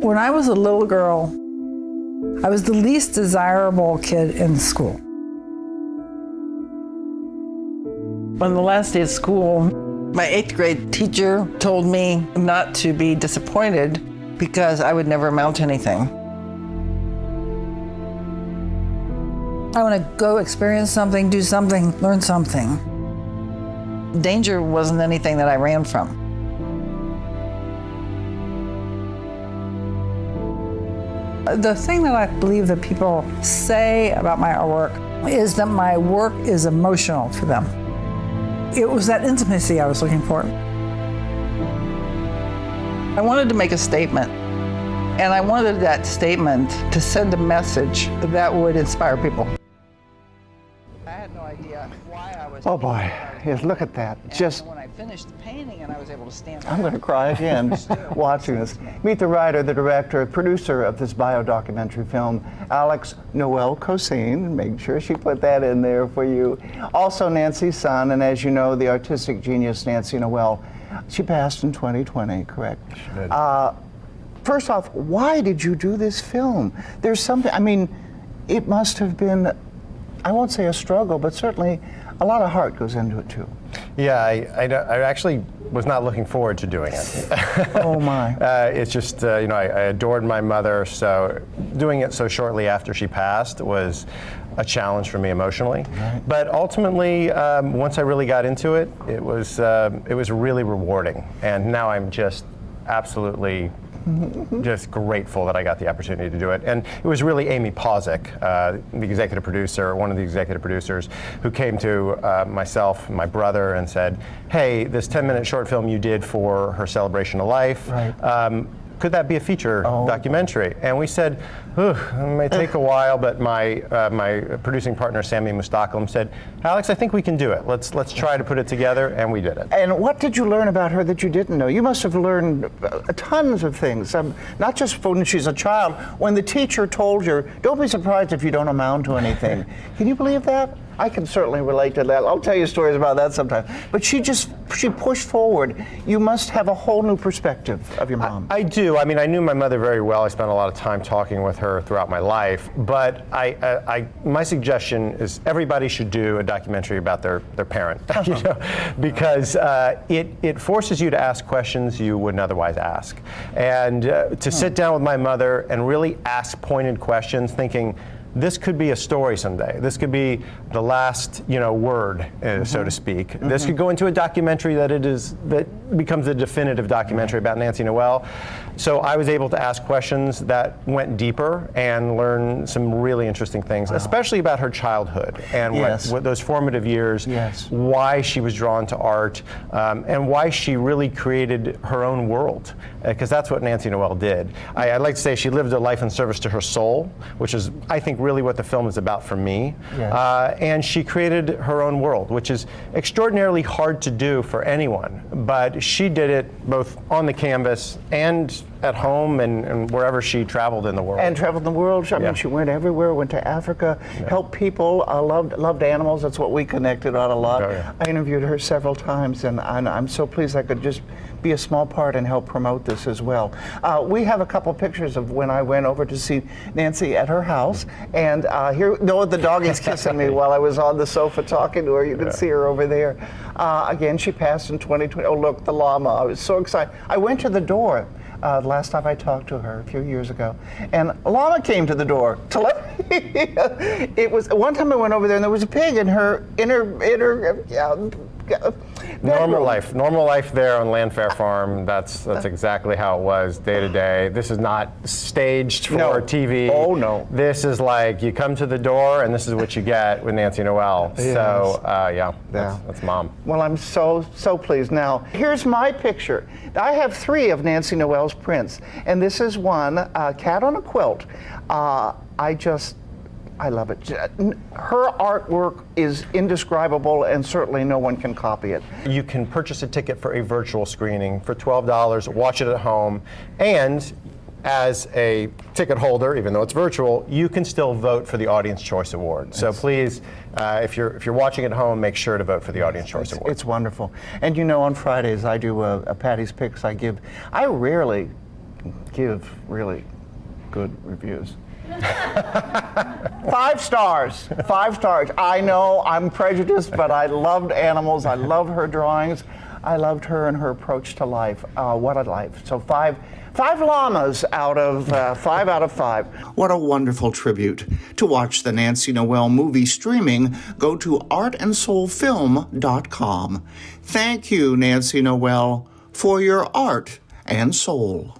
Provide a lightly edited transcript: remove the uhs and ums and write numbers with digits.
When I was a little girl, I was the least desirable kid in school. On the last day of school, my 8th grade teacher told me not to be disappointed because I would never amount to anything. I want to go experience something, do something, learn something. Danger wasn't anything that I ran from. The thing that I believe that people say about my artwork is that my work is emotional for them. It was that intimacy I was looking for. I wanted to make a statement, and I wanted that statement to send a message that would inspire people. I had no idea why I was. Oh boy, yes, look at that. Just when I finished the painting and I was able to stand I'm going to cry again watching this. Meet the writer, the director, producer of this bio-documentary film, Noel Kosene. Make sure she put that in there for you. Also Nancy's son, and as you know, the artistic genius Nancy Noel. She passed in 2020, correct? She did. First off, why did you do this film? There's something, I mean, it must have been, I won't say a struggle, but certainly a lot of heart goes into it too. Yeah, I actually was not looking forward to doing it. Oh my. It's just, I adored my mother, so doing it so shortly after she passed was a challenge for me emotionally. Right. But ultimately, once I really got into it, it was really rewarding. And now I'm just absolutely just grateful that I got the opportunity to do it. And it was really Amy Posick, the executive producer, one of the executive producers, who came to myself and my brother and said, hey, this 10-minute short film you did for her celebration of life, right. Could that be a feature documentary? And we said, it may take a while, but my producing partner, Sammy Mustaqim, said, Alex, I think we can do it. Let's try to put it together, and we did it. And what did you learn about her that you didn't know? You must have learned tons of things, not just when she's a child. When the teacher told her, don't be surprised if you don't amount to anything. Can you believe that? I can certainly relate to that. I'll tell you stories about that sometime. But she pushed forward. You must have a whole new perspective of your mom. I do. I mean, I knew my mother very well. I spent a lot of time talking with her throughout my life. But my suggestion is everybody should do a documentary about their parent, because it forces you to ask questions you wouldn't otherwise ask. And to sit down with my mother and really ask pointed questions, thinking, this could be a story someday. This could be the last, word, so to speak. This could go into a documentary that becomes a definitive documentary about Nancy Noel. So I was able to ask questions that went deeper and learn some really interesting things, especially about her childhood and what those formative years, why she was drawn to art, and why she really created her own world, because that's what Nancy Noel did. I'd like to say she lived a life in service to her soul, which is, I think, really what the film is about for me. And she created her own world, which is extraordinarily hard to do for anyone. But she did it both on the canvas and at home and wherever she traveled in the world. And traveled in the world. I mean, she went everywhere, went to Africa, helped people, loved animals. That's what we connected on a lot. I interviewed her several times, and I'm so pleased I could just be a small part and help promote this as well. We have a couple pictures of when I went over to see Nancy at her house, and here, the dog is kissing me while I was on the sofa talking to her. You can see her over there. Again, she passed in 2020. Oh, look, the llama. I was so excited. I went to the door the last time I talked to her a few years ago, and a llama came to the door to let me. It was one time I went over there, and there was a pig in her normal life there on Landfair Farm. That's exactly how it was day to day. This is not staged for TV. Oh no. This is like you come to the door and this is what you get with Nancy Noel. Yes. So that's mom. Well, I'm so pleased. Now here's my picture. I have 3 of Nancy Noel's prints, and this is one, Cat on a Quilt. I love it. Her artwork is indescribable, and certainly no one can copy it. You can purchase a ticket for a virtual screening for $12, watch it at home, and as a ticket holder, even though it's virtual, you can still vote for the Audience Choice Award. So please, if you're watching at home, make sure to vote for the Audience Choice Award. It's wonderful. And on Fridays I do a Patty's Picks. I rarely give really good reviews. 5 stars. 5 stars. I know I'm prejudiced, but I loved animals. I loved her drawings. I loved her and her approach to life. What a life. So 5 llamas out of 5 out of 5. What a wonderful tribute. To watch the Nancy Noel movie streaming, go to artandsoulfilm.com. Thank you, Nancy Noel, for your art and soul.